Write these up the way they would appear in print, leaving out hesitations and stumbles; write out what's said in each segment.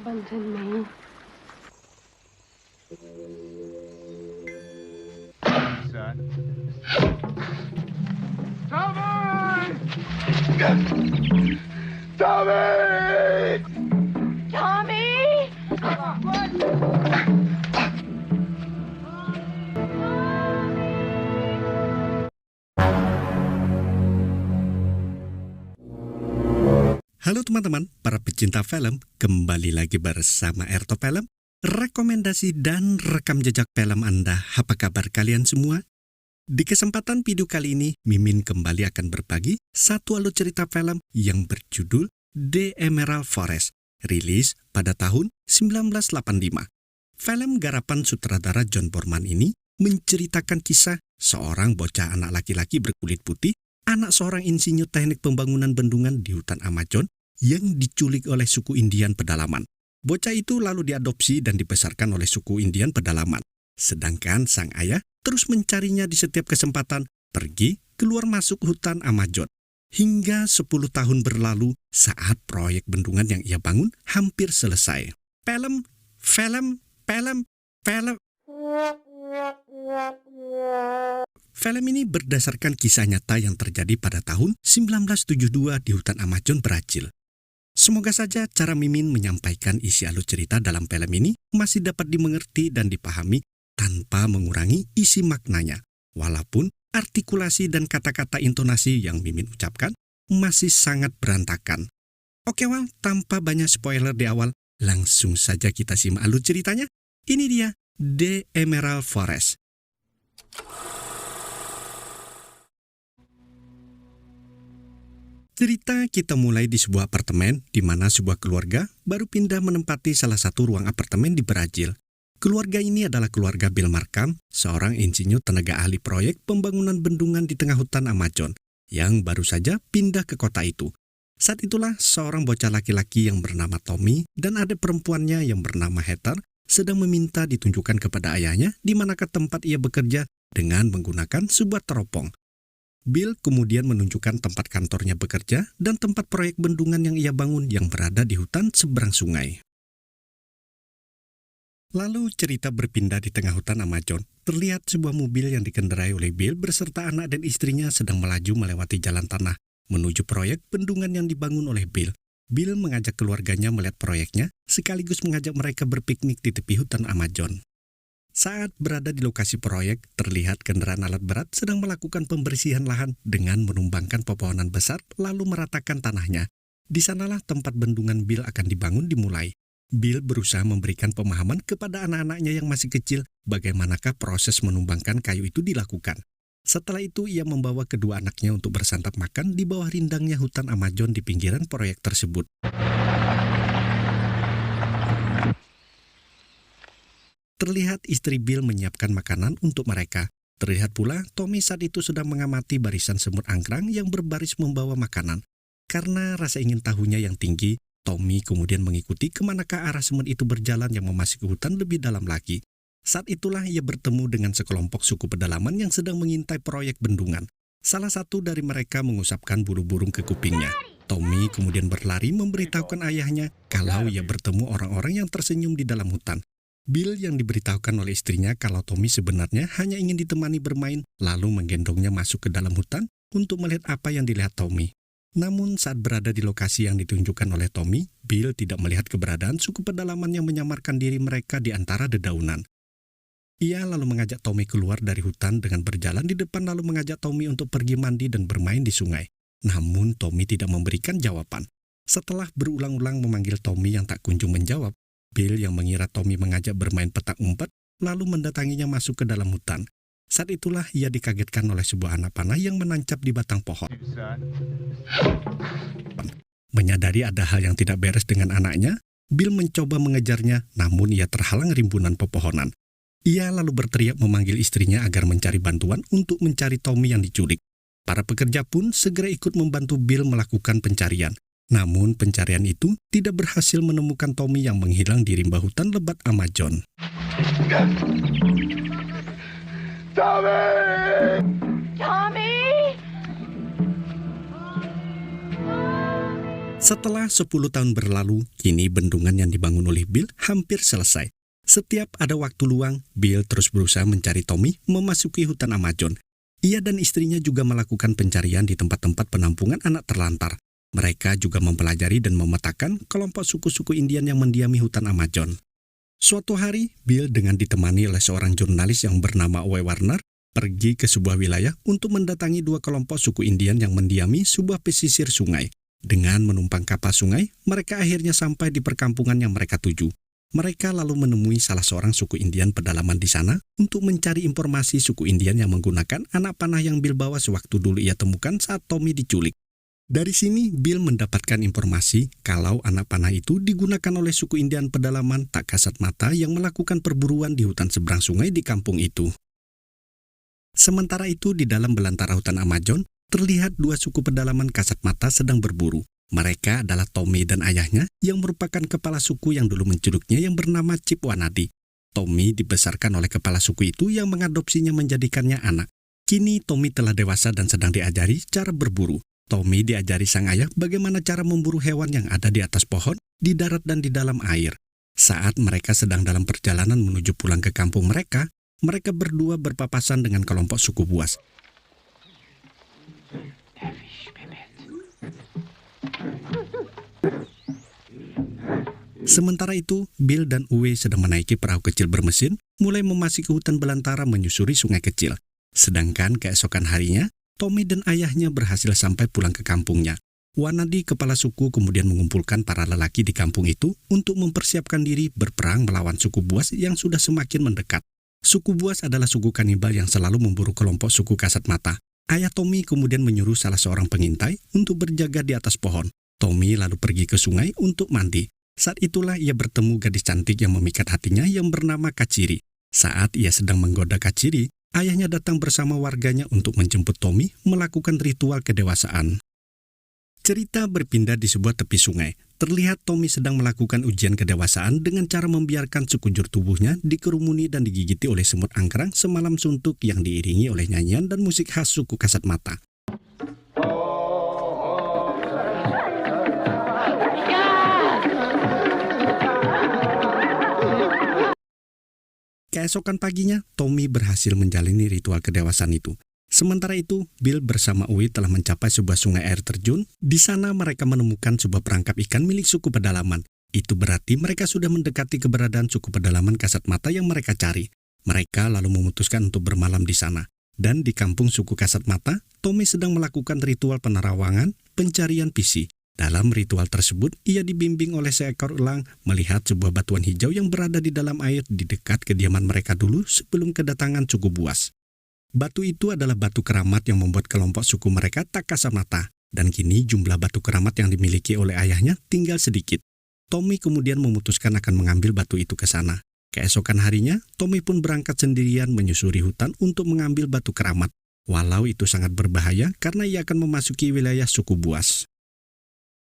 abandon me. Son. Tommy! Tommy! Tommy! Halo teman-teman, para pecinta film, kembali lagi bersama Erto Film. Rekomendasi dan rekam jejak film Anda, apa kabar kalian semua? Di kesempatan video kali ini, Mimin kembali akan berbagi satu alur cerita film yang berjudul The Emerald Forest, rilis pada tahun 1985. Film garapan sutradara John Boorman ini menceritakan kisah seorang bocah anak laki-laki berkulit putih, anak seorang insinyur teknik pembangunan bendungan di hutan Amazon yang diculik oleh suku Indian pedalaman. Bocah itu lalu diadopsi dan dibesarkan oleh suku Indian pedalaman. Sedangkan sang ayah terus mencarinya di setiap kesempatan pergi keluar masuk hutan Amazon. Hingga 10 tahun berlalu saat proyek bendungan yang ia bangun hampir selesai. Film. Film ini berdasarkan kisah nyata yang terjadi pada tahun 1972 di hutan Amazon, Brasil. Semoga saja cara Mimin menyampaikan isi alur cerita dalam film ini masih dapat dimengerti dan dipahami tanpa mengurangi isi maknanya. Walaupun artikulasi dan kata-kata intonasi yang Mimin ucapkan masih sangat berantakan. Oke, tanpa banyak spoiler di awal, langsung saja kita simak alur ceritanya. Ini dia, The Emerald Forest. Cerita kita mulai di sebuah apartemen di mana sebuah keluarga baru pindah menempati salah satu ruang apartemen di Brasil. Keluarga ini adalah keluarga Bill Markham, seorang insinyur tenaga ahli proyek pembangunan bendungan di tengah hutan Amazon yang baru saja pindah ke kota itu. Saat itulah seorang bocah laki-laki yang bernama Tommy dan adik perempuannya yang bernama Heather sedang meminta ditunjukkan kepada ayahnya di manakah tempat ia bekerja dengan menggunakan sebuah teropong. Bill kemudian menunjukkan tempat kantornya bekerja dan tempat proyek bendungan yang ia bangun yang berada di hutan seberang sungai. Lalu cerita berpindah di tengah hutan Amazon. Terlihat sebuah mobil yang dikendarai oleh Bill beserta anak dan istrinya sedang melaju melewati jalan tanah menuju proyek bendungan yang dibangun oleh Bill. Bill mengajak keluarganya melihat proyeknya sekaligus mengajak mereka berpiknik di tepi hutan Amazon. Saat berada di lokasi proyek, terlihat kendaraan alat berat sedang melakukan pembersihan lahan dengan menumbangkan pepohonan besar lalu meratakan tanahnya. Di sanalah tempat bendungan Bill akan dibangun dimulai. Bill berusaha memberikan pemahaman kepada anak-anaknya yang masih kecil bagaimanakah proses menumbangkan kayu itu dilakukan. Setelah itu ia membawa kedua anaknya untuk bersantap makan di bawah rindangnya hutan Amazon di pinggiran proyek tersebut. Terlihat istri Bill menyiapkan makanan untuk mereka. Terlihat pula Tommy saat itu sedang mengamati barisan semut angkrang yang berbaris membawa makanan. Karena rasa ingin tahunya yang tinggi, Tommy kemudian mengikuti kemanakah arah semut itu berjalan yang memasuki hutan lebih dalam lagi. Saat itulah ia bertemu dengan sekelompok suku pedalaman yang sedang mengintai proyek bendungan. Salah satu dari mereka mengusapkan bulu burung ke kupingnya. Tommy kemudian berlari memberitahukan ayahnya kalau ia bertemu orang-orang yang tersenyum di dalam hutan. Bill yang diberitahukan oleh istrinya kalau Tommy sebenarnya hanya ingin ditemani bermain, lalu menggendongnya masuk ke dalam hutan untuk melihat apa yang dilihat Tommy. Namun saat berada di lokasi yang ditunjukkan oleh Tommy, Bill tidak melihat keberadaan suku pedalaman yang menyamarkan diri mereka di antara dedaunan. Ia lalu mengajak Tommy keluar dari hutan dengan berjalan di depan lalu mengajak Tommy untuk pergi mandi dan bermain di sungai. Namun Tommy tidak memberikan jawaban. Setelah berulang-ulang memanggil Tommy yang tak kunjung menjawab, Bill yang mengira Tommy mengajak bermain petak umpet, lalu mendatanginya masuk ke dalam hutan. Saat itulah ia dikagetkan oleh sebuah anak panah yang menancap di batang pohon. Menyadari ada hal yang tidak beres dengan anaknya, Bill mencoba mengejarnya, namun ia terhalang rimbunan pepohonan. Ia lalu berteriak memanggil istrinya agar mencari bantuan untuk mencari Tommy yang diculik. Para pekerja pun segera ikut membantu Bill melakukan pencarian. Namun pencarian itu tidak berhasil menemukan Tommy yang menghilang di rimba hutan lebat Amazon. Tommy! Tommy! Setelah 10 tahun berlalu, kini bendungan yang dibangun oleh Bill hampir selesai. Setiap ada waktu luang, Bill terus berusaha mencari Tommy memasuki hutan Amazon. Ia dan istrinya juga melakukan pencarian di tempat-tempat penampungan anak terlantar. Mereka juga mempelajari dan memetakan kelompok suku-suku Indian yang mendiami hutan Amazon. Suatu hari, Bill dengan ditemani oleh seorang jurnalis yang bernama Owe Warner pergi ke sebuah wilayah untuk mendatangi 2 kelompok suku Indian yang mendiami sebuah pesisir sungai. Dengan menumpang kapal sungai, mereka akhirnya sampai di perkampungan yang mereka tuju. Mereka lalu menemui salah seorang suku Indian pedalaman di sana untuk mencari informasi suku Indian yang menggunakan anak panah yang Bill bawa sewaktu dulu ia temukan saat Tommy diculik. Dari sini, Bill mendapatkan informasi kalau anak panah itu digunakan oleh suku Indian pedalaman tak kasat mata yang melakukan perburuan di hutan seberang sungai di kampung itu. Sementara itu, di dalam belantara hutan Amazon, terlihat 2 suku pedalaman kasat mata sedang berburu. Mereka adalah Tommy dan ayahnya yang merupakan kepala suku yang dulu menculuknya yang bernama Chip Wanadi. Tommy dibesarkan oleh kepala suku itu yang mengadopsinya menjadikannya anak. Kini Tommy telah dewasa dan sedang diajari cara berburu. Tommy diajari sang ayah bagaimana cara memburu hewan yang ada di atas pohon, di darat dan di dalam air. Saat mereka sedang dalam perjalanan menuju pulang ke kampung mereka berdua berpapasan dengan kelompok suku buas. Sementara itu, Bill dan Uwe sedang menaiki perahu kecil bermesin, mulai memasuki hutan belantara menyusuri sungai kecil. Sedangkan keesokan harinya, Tommy dan ayahnya berhasil sampai pulang ke kampungnya. Wanadi, kepala suku, kemudian mengumpulkan para lelaki di kampung itu untuk mempersiapkan diri berperang melawan suku buas yang sudah semakin mendekat. Suku buas adalah suku kanibal yang selalu memburu kelompok suku kasat mata. Ayah Tommy kemudian menyuruh salah seorang pengintai untuk berjaga di atas pohon. Tommy lalu pergi ke sungai untuk mandi. Saat itulah ia bertemu gadis cantik yang memikat hatinya yang bernama Kachiri. Saat ia sedang menggoda Kachiri, ayahnya datang bersama warganya untuk menjemput Tommy melakukan ritual kedewasaan. Cerita berpindah di sebuah tepi sungai. Terlihat Tommy sedang melakukan ujian kedewasaan dengan cara membiarkan sekujur tubuhnya dikerumuni dan digigiti oleh semut angkrang semalam suntuk yang diiringi oleh nyanyian dan musik khas suku kasat mata. Keesokan paginya, Tommy berhasil menjalani ritual kedewasaan itu. Sementara itu, Bill bersama Uwe telah mencapai sebuah sungai air terjun. Di sana mereka menemukan sebuah perangkap ikan milik suku pedalaman. Itu berarti mereka sudah mendekati keberadaan suku pedalaman kasat mata yang mereka cari. Mereka lalu memutuskan untuk bermalam di sana. Dan di kampung suku kasat mata, Tommy sedang melakukan ritual penerawangan, pencarian pisi. Dalam ritual tersebut, ia dibimbing oleh seekor elang melihat sebuah batuan hijau yang berada di dalam air di dekat kediaman mereka dulu sebelum kedatangan suku buas. Batu itu adalah batu keramat yang membuat kelompok suku mereka tak kasat mata, dan kini jumlah batu keramat yang dimiliki oleh ayahnya tinggal sedikit. Tommy kemudian memutuskan akan mengambil batu itu ke sana. Keesokan harinya, Tommy pun berangkat sendirian menyusuri hutan untuk mengambil batu keramat. Walau itu sangat berbahaya karena ia akan memasuki wilayah suku buas.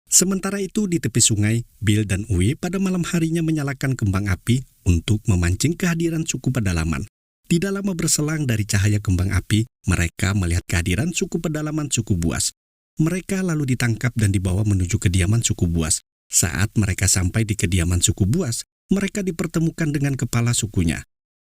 Sementara itu di tepi sungai, Bill dan Uwe pada malam harinya menyalakan kembang api untuk memancing kehadiran suku pedalaman. Tidak lama berselang dari cahaya kembang api, mereka melihat kehadiran suku pedalaman suku buas. Mereka lalu ditangkap dan dibawa menuju kediaman suku buas. Saat mereka sampai di kediaman suku buas, mereka dipertemukan dengan kepala sukunya.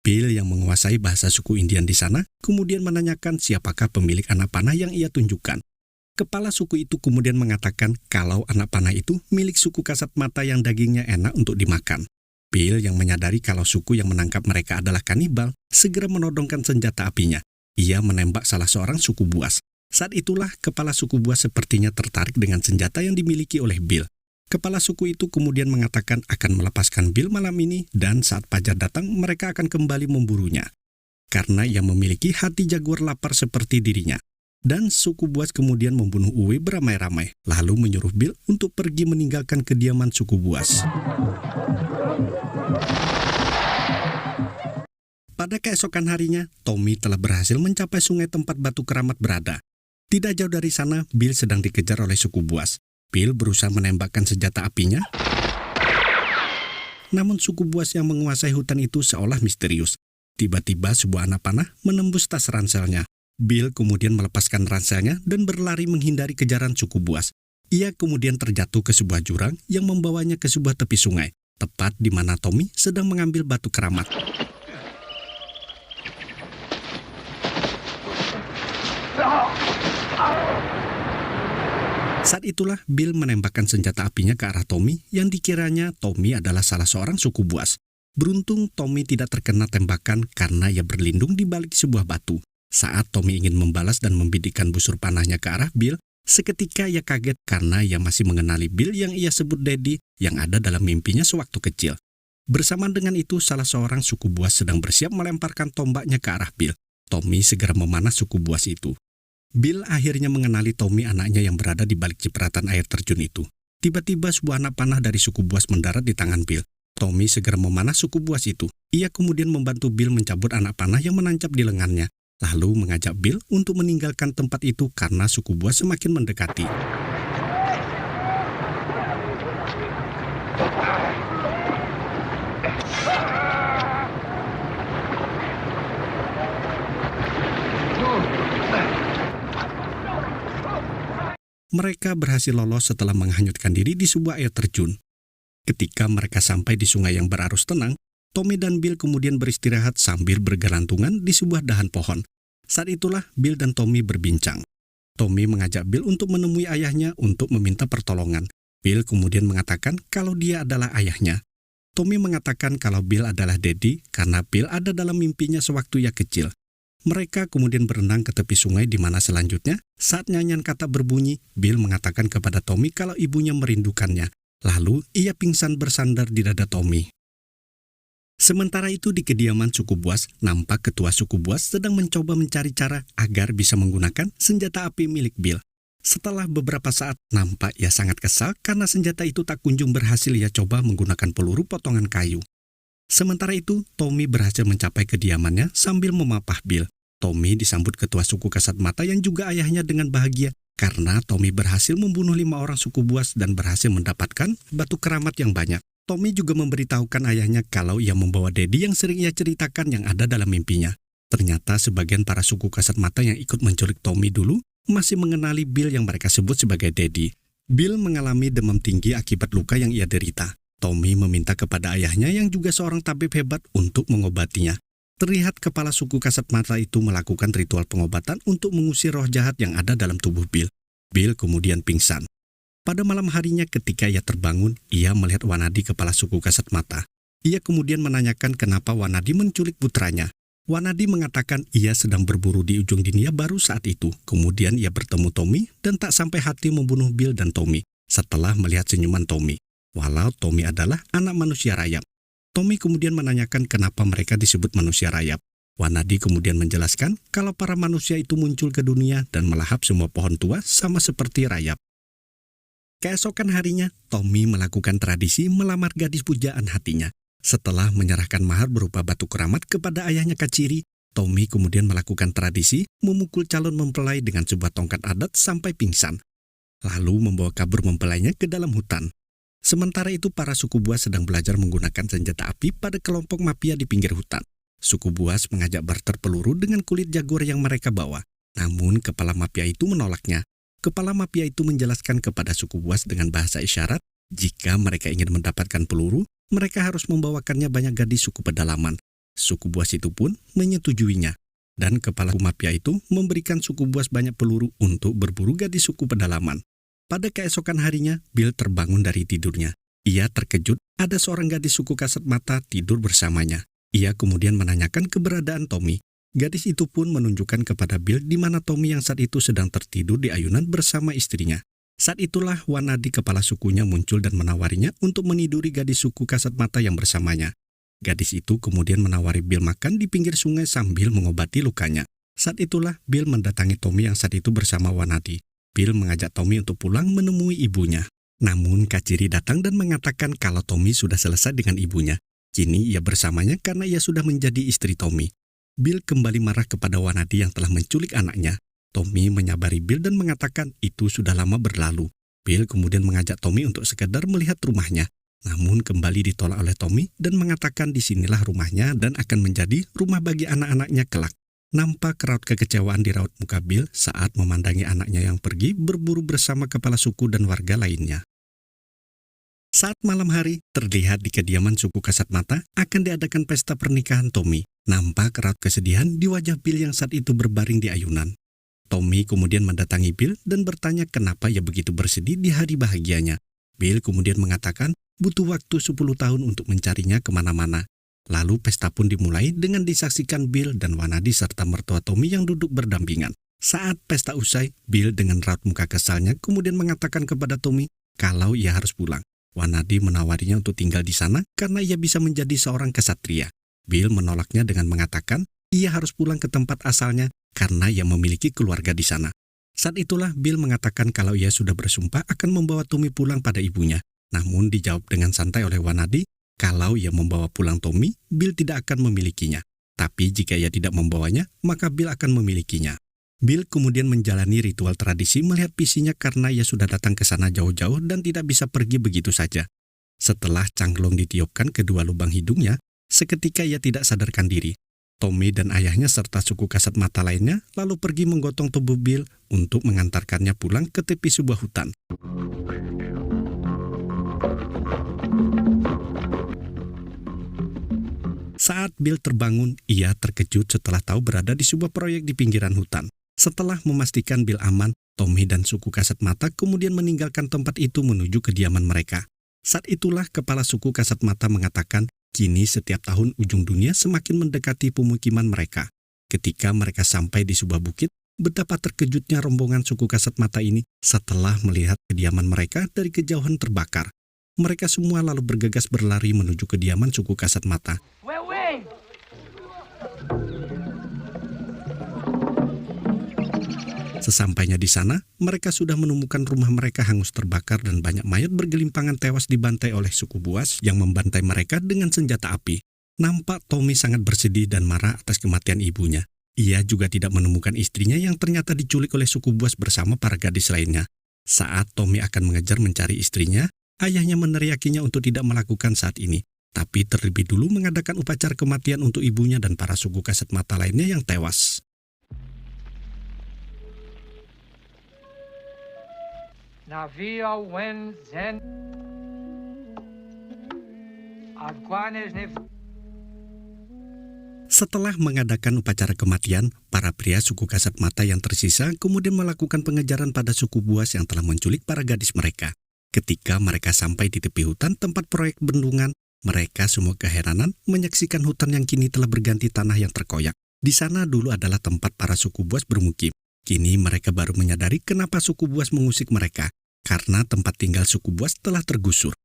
Bill yang menguasai bahasa suku Indian di sana, kemudian menanyakan siapakah pemilik anak panah yang ia tunjukkan. Kepala suku itu kemudian mengatakan kalau anak panah itu milik suku kasat mata yang dagingnya enak untuk dimakan. Bill yang menyadari kalau suku yang menangkap mereka adalah kanibal, segera menodongkan senjata apinya. Ia menembak salah seorang suku buas. Saat itulah kepala suku buas sepertinya tertarik dengan senjata yang dimiliki oleh Bill. Kepala suku itu kemudian mengatakan akan melepaskan Bill malam ini dan saat fajar datang mereka akan kembali memburunya. Karena ia memiliki hati jaguar lapar seperti dirinya. Dan suku buas kemudian membunuh Uwe beramai-ramai, lalu menyuruh Bill untuk pergi meninggalkan kediaman suku buas. Pada keesokan harinya, Tommy telah berhasil mencapai sungai tempat batu keramat berada. Tidak jauh dari sana, Bill sedang dikejar oleh suku buas. Bill berusaha menembakkan senjata apinya. Namun suku buas yang menguasai hutan itu seolah misterius. Tiba-tiba sebuah anak panah menembus tas ranselnya. Bill kemudian melepaskan ranselnya dan berlari menghindari kejaran suku buas. Ia kemudian terjatuh ke sebuah jurang yang membawanya ke sebuah tepi sungai, tepat di mana Tommy sedang mengambil batu keramat. Saat itulah Bill menembakkan senjata apinya ke arah Tommy yang dikiranya Tommy adalah salah seorang suku buas. Beruntung Tommy tidak terkena tembakan karena ia berlindung di balik sebuah batu. Saat Tommy ingin membalas dan membidikkan busur panahnya ke arah Bill, seketika ia kaget karena ia masih mengenali Bill yang ia sebut Daddy yang ada dalam mimpinya sewaktu kecil. Bersamaan dengan itu, salah seorang suku buas sedang bersiap melemparkan tombaknya ke arah Bill. Tommy segera memanah suku buas itu. Bill akhirnya mengenali Tommy, anaknya yang berada di balik cipratan air terjun itu. Tiba-tiba sebuah anak panah dari suku buas mendarat di tangan Bill. Tommy segera memanah suku buas itu. Ia kemudian membantu Bill mencabut anak panah yang menancap di lengannya, lalu mengajak Bill untuk meninggalkan tempat itu karena suku buas semakin mendekati. Mereka berhasil lolos setelah menghanyutkan diri di sebuah air terjun. Ketika mereka sampai di sungai yang berarus tenang, Tommy dan Bill kemudian beristirahat sambil bergelantungan di sebuah dahan pohon. Saat itulah Bill dan Tommy berbincang. Tommy mengajak Bill untuk menemui ayahnya untuk meminta pertolongan. Bill kemudian mengatakan kalau dia adalah ayahnya. Tommy mengatakan kalau Bill adalah Daddy karena Bill ada dalam mimpinya sewaktu ia kecil. Mereka kemudian berenang ke tepi sungai di mana selanjutnya, saat nyanyian kata berbunyi, Bill mengatakan kepada Tommy kalau ibunya merindukannya. Lalu, ia pingsan bersandar di dada Tommy. Sementara itu di kediaman suku buas, nampak ketua suku buas sedang mencoba mencari cara agar bisa menggunakan senjata api milik Bill. Setelah beberapa saat, nampak ia sangat kesal karena senjata itu tak kunjung berhasil ia coba menggunakan peluru potongan kayu. Sementara itu, Tommy berhasil mencapai kediamannya sambil memapah Bill. Tommy disambut ketua suku kasat mata yang juga ayahnya dengan bahagia karena Tommy berhasil membunuh 5 orang suku buas dan berhasil mendapatkan batu keramat yang banyak. Tommy juga memberitahukan ayahnya kalau ia membawa Daddy yang sering ia ceritakan yang ada dalam mimpinya. Ternyata sebagian para suku kasat mata yang ikut menculik Tommy dulu masih mengenali Bill yang mereka sebut sebagai Daddy. Bill mengalami demam tinggi akibat luka yang ia derita. Tommy meminta kepada ayahnya yang juga seorang tabib hebat untuk mengobatinya. Terlihat kepala suku kasat mata itu melakukan ritual pengobatan untuk mengusir roh jahat yang ada dalam tubuh Bill. Bill kemudian pingsan. Pada malam harinya ketika ia terbangun, ia melihat Wanadi kepala suku kasat mata. Ia kemudian menanyakan kenapa Wanadi menculik putranya. Wanadi mengatakan ia sedang berburu di ujung dunia baru saat itu. Kemudian ia bertemu Tommy dan tak sampai hati membunuh Bill dan Tommy setelah melihat senyuman Tommy. Walau Tommy adalah anak manusia rayap. Tommy kemudian menanyakan kenapa mereka disebut manusia rayap. Wanadi kemudian menjelaskan kalau para manusia itu muncul ke dunia dan melahap semua pohon tua sama seperti rayap. Keesokan harinya, Tommy melakukan tradisi melamar gadis pujaan hatinya. Setelah menyerahkan mahar berupa batu keramat kepada ayahnya Kaciri, Tommy kemudian melakukan tradisi memukul calon mempelai dengan sebuah tongkat adat sampai pingsan. Lalu membawa kabur mempelainya ke dalam hutan. Sementara itu para suku buas sedang belajar menggunakan senjata api pada kelompok mafia di pinggir hutan. Suku buas mengajak barter peluru dengan kulit jaguar yang mereka bawa. Namun kepala mafia itu menolaknya. Kepala mafia itu menjelaskan kepada suku buas dengan bahasa isyarat, jika mereka ingin mendapatkan peluru, mereka harus membawakannya banyak gadis suku pedalaman. Suku buas itu pun menyetujuinya. Dan kepala mafia itu memberikan suku buas banyak peluru untuk berburu gadis suku pedalaman. Pada keesokan harinya, Bill terbangun dari tidurnya. Ia terkejut ada seorang gadis suku kasat mata tidur bersamanya. Ia kemudian menanyakan keberadaan Tommy. Gadis itu pun menunjukkan kepada Bill di mana Tommy yang saat itu sedang tertidur di ayunan bersama istrinya. Saat itulah Wanadi kepala sukunya muncul dan menawarinya untuk meniduri gadis suku kasat mata yang bersamanya. Gadis itu kemudian menawari Bill makan di pinggir sungai sambil mengobati lukanya. Saat itulah Bill mendatangi Tommy yang saat itu bersama Wanadi. Bill mengajak Tommy untuk pulang menemui ibunya. Namun Kaciri datang dan mengatakan kalau Tommy sudah selesai dengan ibunya. Kini ia bersamanya karena ia sudah menjadi istri Tommy. Bill kembali marah kepada Wanadi yang telah menculik anaknya. Tommy menyabari Bill dan mengatakan itu sudah lama berlalu. Bill kemudian mengajak Tommy untuk sekedar melihat rumahnya. Namun kembali ditolak oleh Tommy dan mengatakan disinilah rumahnya dan akan menjadi rumah bagi anak-anaknya kelak. Nampak raut kekecewaan di raut muka Bill saat memandangi anaknya yang pergi berburu bersama kepala suku dan warga lainnya. Saat malam hari, terlihat di kediaman suku Kasat Mata akan diadakan pesta pernikahan Tommy. Nampak raut kesedihan di wajah Bill yang saat itu berbaring di ayunan. Tommy kemudian mendatangi Bill dan bertanya kenapa ia begitu bersedih di hari bahagianya. Bill kemudian mengatakan butuh waktu 10 tahun untuk mencarinya kemana-mana. Lalu pesta pun dimulai dengan disaksikan Bill dan Wanadi serta mertua Tommy yang duduk berdampingan. Saat pesta usai, Bill dengan raut muka kesalnya kemudian mengatakan kepada Tommy kalau ia harus pulang. Wanadi menawarinya untuk tinggal di sana karena ia bisa menjadi seorang kesatria. Bill menolaknya dengan mengatakan ia harus pulang ke tempat asalnya karena ia memiliki keluarga di sana. Saat itulah Bill mengatakan kalau ia sudah bersumpah akan membawa Tommy pulang pada ibunya. Namun dijawab dengan santai oleh Wanadi kalau ia membawa pulang Tommy, Bill tidak akan memilikinya. Tapi jika ia tidak membawanya, maka Bill akan memilikinya. Bill kemudian menjalani ritual tradisi melihat visinya karena ia sudah datang ke sana jauh-jauh dan tidak bisa pergi begitu saja. Setelah cangklong ditiupkan kedua lubang hidungnya, seketika ia tidak sadarkan diri. Tommy dan ayahnya serta suku Kasat Mata lainnya lalu pergi menggotong tubuh Bill untuk mengantarkannya pulang ke tepi sebuah hutan. Saat Bill terbangun, ia terkejut setelah tahu berada di sebuah proyek di pinggiran hutan. Setelah memastikan Bill aman, Tommy dan suku Kasat Mata kemudian meninggalkan tempat itu menuju kediaman mereka. Saat itulah kepala suku Kasat Mata mengatakan, kini setiap tahun ujung dunia semakin mendekati pemukiman mereka. Ketika mereka sampai di sebuah bukit, betapa terkejutnya rombongan suku Kasat Mata ini setelah melihat kediaman mereka dari kejauhan terbakar. Mereka semua lalu bergegas berlari menuju kediaman suku Kasat Mata. Sesampainya di sana, mereka sudah menemukan rumah mereka hangus terbakar dan banyak mayat bergelimpangan tewas dibantai oleh suku buas yang membantai mereka dengan senjata api. Nampak Tommy sangat bersedih dan marah atas kematian ibunya. Ia juga tidak menemukan istrinya yang ternyata diculik oleh suku buas bersama para gadis lainnya. Saat Tommy akan mengejar mencari istrinya, ayahnya meneriakinya untuk tidak melakukan saat ini. Tapi terlebih dulu mengadakan upacara kematian untuk ibunya dan para suku Kasat Mata lainnya yang tewas. Navia wen zen Agwanes nef. Setelah mengadakan upacara kematian, para pria suku Kasat Mata yang tersisa kemudian melakukan pengejaran pada suku buas yang telah menculik para gadis mereka. Ketika mereka sampai di tepi hutan tempat proyek bendungan, mereka semua keheranan menyaksikan hutan yang kini telah berganti tanah yang terkoyak. Di sana dulu adalah tempat para suku buas bermukim. Kini mereka baru menyadari kenapa suku buas mengusik mereka, karena tempat tinggal suku buas telah tergusur.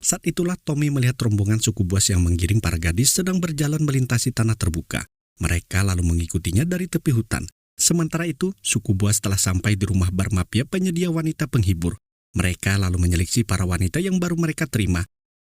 Saat itulah Tommy melihat rombongan suku buas yang menggiring para gadis sedang berjalan melintasi tanah terbuka. Mereka lalu mengikutinya dari tepi hutan. Sementara itu, suku buas telah sampai di rumah bar mafia penyedia wanita penghibur. Mereka lalu menyeleksi para wanita yang baru mereka terima.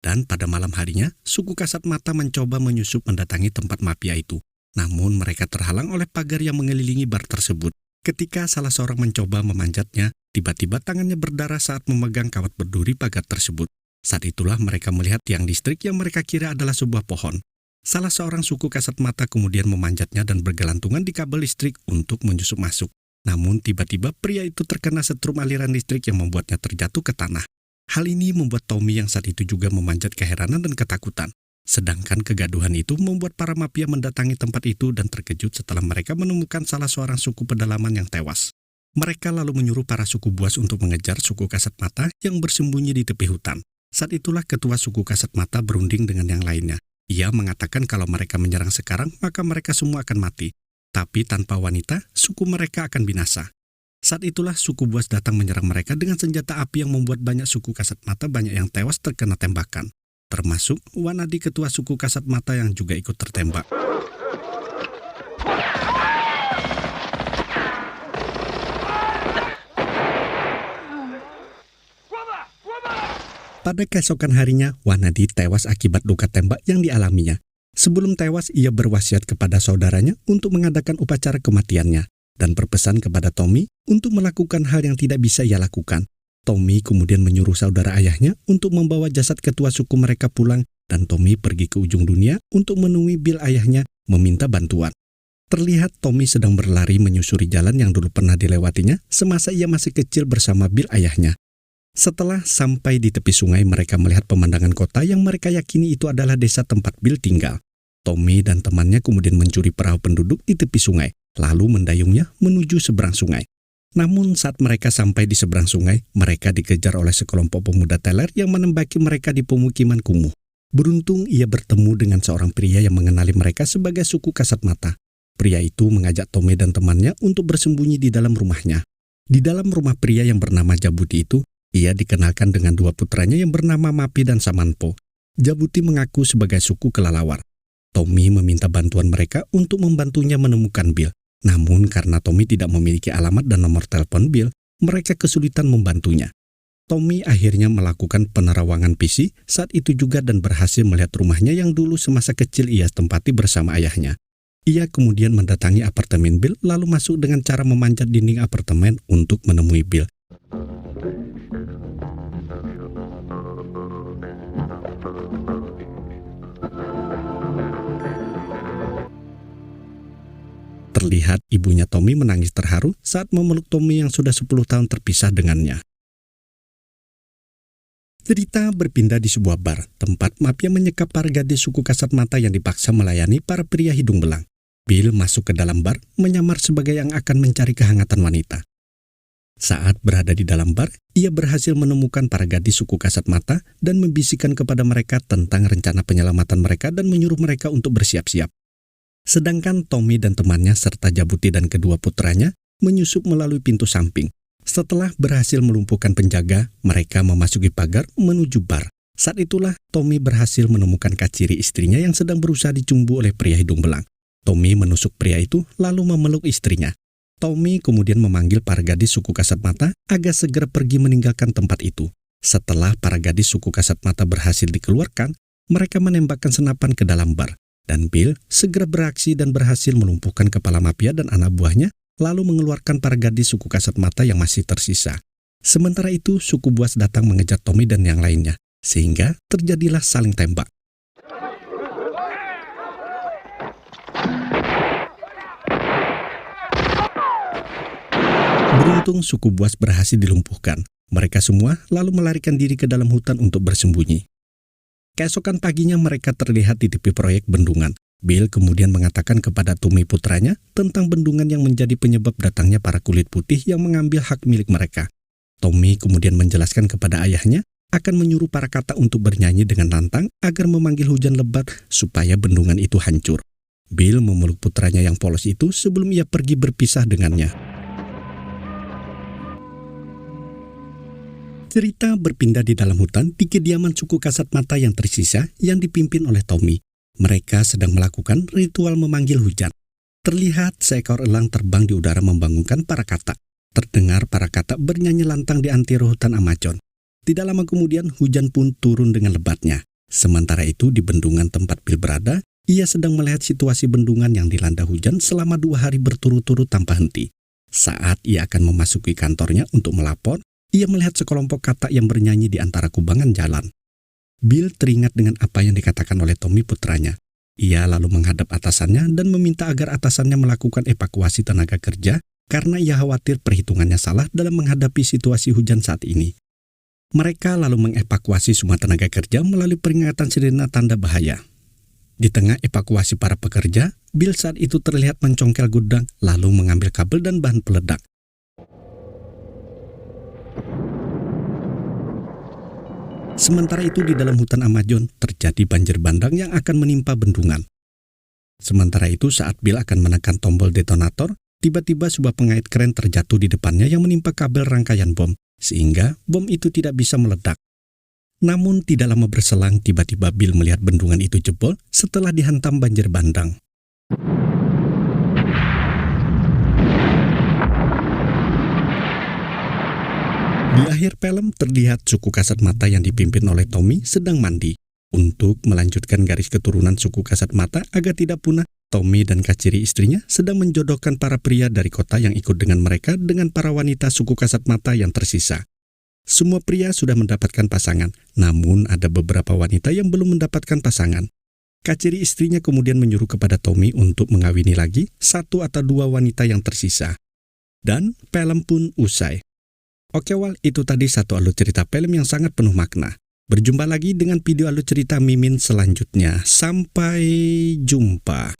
Dan pada malam harinya, suku Kasat Mata mencoba menyusup mendatangi tempat mafia itu. Namun mereka terhalang oleh pagar yang mengelilingi bar tersebut. Ketika salah seorang mencoba memanjatnya, tiba-tiba tangannya berdarah saat memegang kawat berduri pagar tersebut. Saat itulah mereka melihat tiang listrik yang mereka kira adalah sebuah pohon. Salah seorang suku Kasat Mata kemudian memanjatnya dan bergelantungan di kabel listrik untuk menyusup masuk. Namun tiba-tiba pria itu terkena setrum aliran listrik yang membuatnya terjatuh ke tanah. Hal ini membuat Tommy yang saat itu juga memanjat keheranan dan ketakutan. Sedangkan kegaduhan itu membuat para mafia mendatangi tempat itu dan terkejut setelah mereka menemukan salah seorang suku pedalaman yang tewas. Mereka lalu menyuruh para suku buas untuk mengejar suku Kasat Mata yang bersembunyi di tepi hutan. Saat itulah ketua suku Kasat Mata berunding dengan yang lainnya. Ia mengatakan kalau mereka menyerang sekarang, maka mereka semua akan mati. Tapi tanpa wanita, suku mereka akan binasa. Saat itulah suku buas datang menyerang mereka dengan senjata api yang membuat banyak suku Kasat Mata banyak yang tewas terkena tembakan. Termasuk Wanadi ketua suku Kasat Mata yang juga ikut tertembak. Pada keesokan harinya, Wanadi tewas akibat luka tembak yang dialaminya. Sebelum tewas, ia berwasiat kepada saudaranya untuk mengadakan upacara kematiannya dan berpesan kepada Tommy untuk melakukan hal yang tidak bisa ia lakukan. Tommy kemudian menyuruh saudara ayahnya untuk membawa jasad ketua suku mereka pulang dan Tommy pergi ke ujung dunia untuk menemui Bill ayahnya meminta bantuan. Terlihat Tommy sedang berlari menyusuri jalan yang dulu pernah dilewatinya semasa ia masih kecil bersama Bill ayahnya. Setelah sampai di tepi sungai, mereka melihat pemandangan kota yang mereka yakini itu adalah desa tempat Bill tinggal. Tommy dan temannya kemudian mencuri perahu penduduk di tepi sungai, lalu mendayungnya menuju seberang sungai. Namun saat mereka sampai di seberang sungai, mereka dikejar oleh sekelompok pemuda teler yang menembaki mereka di pemukiman kumuh. Beruntung ia bertemu dengan seorang pria yang mengenali mereka sebagai suku Kasat Mata. Pria itu mengajak Tommy dan temannya untuk bersembunyi di dalam rumahnya. Di dalam rumah pria yang bernama Jabuti itu, ia dikenalkan dengan dua putranya yang bernama Mapi dan Samanpo. Jabuti mengaku sebagai suku kelelawar. Tommy meminta bantuan mereka untuk membantunya menemukan Bill. Namun karena Tommy tidak memiliki alamat dan nomor telepon Bill, mereka kesulitan membantunya. Tommy akhirnya melakukan penerawangan PC saat itu juga dan berhasil melihat rumahnya yang dulu semasa kecil ia tempati bersama ayahnya. Ia kemudian mendatangi apartemen Bill lalu masuk dengan cara memanjat dinding apartemen untuk menemui Bill. Terlihat ibunya Tommy menangis terharu saat memeluk Tommy yang sudah 10 tahun terpisah dengannya. Cerita berpindah di sebuah bar, tempat mafia menyekap para gadis suku Kasat Mata yang dipaksa melayani para pria hidung belang. Bill masuk ke dalam bar, menyamar sebagai yang akan mencari kehangatan wanita. Saat berada di dalam bar, ia berhasil menemukan para gadis suku Kasat Mata dan membisikkan kepada mereka tentang rencana penyelamatan mereka dan menyuruh mereka untuk bersiap-siap. Sedangkan Tommy dan temannya serta Jabuti dan kedua putranya menyusup melalui pintu samping. Setelah berhasil melumpuhkan penjaga, mereka memasuki pagar menuju bar. Saat itulah Tommy berhasil menemukan Kaciri istrinya yang sedang berusaha dicumbu oleh pria hidung belang. Tommy menusuk pria itu lalu memeluk istrinya. Tommy kemudian memanggil para gadis suku Kasat Mata agar segera pergi meninggalkan tempat itu. Setelah para gadis suku Kasat Mata berhasil dikeluarkan, mereka menembakkan senapan ke dalam bar. Dan Bill segera beraksi dan berhasil melumpuhkan kepala mafia dan anak buahnya, lalu mengeluarkan para gadis suku Kasat Mata yang masih tersisa. Sementara itu, suku Buas datang mengejar Tommy dan yang lainnya, sehingga terjadilah saling tembak. Beruntung suku Buas berhasil dilumpuhkan. Mereka semua lalu melarikan diri ke dalam hutan untuk bersembunyi. Keesokan paginya mereka terlihat di tepi proyek bendungan. Bill kemudian mengatakan kepada Tommy putranya tentang bendungan yang menjadi penyebab datangnya para kulit putih yang mengambil hak milik mereka. Tommy kemudian menjelaskan kepada ayahnya akan menyuruh para kata untuk bernyanyi dengan lantang agar memanggil hujan lebat supaya bendungan itu hancur. Bill memeluk putranya yang polos itu sebelum ia pergi berpisah dengannya. Cerita berpindah di dalam hutan di kediaman suku Kasat Mata yang tersisa yang dipimpin oleh Tommy. Mereka sedang melakukan ritual memanggil hujan. Terlihat seekor elang terbang di udara membangunkan para kata. Terdengar para kata bernyanyi lantang di antero hutan Amazon. Tidak lama kemudian hujan pun turun dengan lebatnya. Sementara itu di bendungan tempat Bill berada, ia sedang melihat situasi bendungan yang dilanda hujan selama 2 hari berturut-turut tanpa henti. Saat ia akan memasuki kantornya untuk melapor, ia melihat sekelompok kata yang bernyanyi di antara kubangan jalan. Bill teringat dengan apa yang dikatakan oleh Tommy putranya. Ia lalu menghadap atasannya dan meminta agar atasannya melakukan evakuasi tenaga kerja karena ia khawatir perhitungannya salah dalam menghadapi situasi hujan saat ini. Mereka lalu mengevakuasi semua tenaga kerja melalui peringatan sirena tanda bahaya. Di tengah evakuasi para pekerja, Bill saat itu terlihat mencongkel gudang lalu mengambil kabel dan bahan peledak. Sementara itu di dalam hutan Amazon terjadi banjir bandang yang akan menimpa bendungan. Sementara itu saat Bill akan menekan tombol detonator, tiba-tiba sebuah pengait keren terjatuh di depannya yang menimpa kabel rangkaian bom, sehingga bom itu tidak bisa meledak. Namun tidak lama berselang tiba-tiba Bill melihat bendungan itu jebol setelah dihantam banjir bandang. Di akhir film terlihat suku Kasat Mata yang dipimpin oleh Tommy sedang mandi. Untuk melanjutkan garis keturunan suku Kasat Mata agar tidak punah, Tommy dan Kaciri istrinya sedang menjodohkan para pria dari kota yang ikut dengan mereka dengan para wanita suku Kasat Mata yang tersisa. Semua pria sudah mendapatkan pasangan, namun ada beberapa wanita yang belum mendapatkan pasangan. Kaciri istrinya kemudian menyuruh kepada Tommy untuk mengawini lagi 1 atau 2 wanita yang tersisa. Dan film pun usai. Oke Wal, itu tadi satu alur cerita film yang sangat penuh makna. Berjumpa lagi dengan video alur cerita Mimin selanjutnya. Sampai jumpa.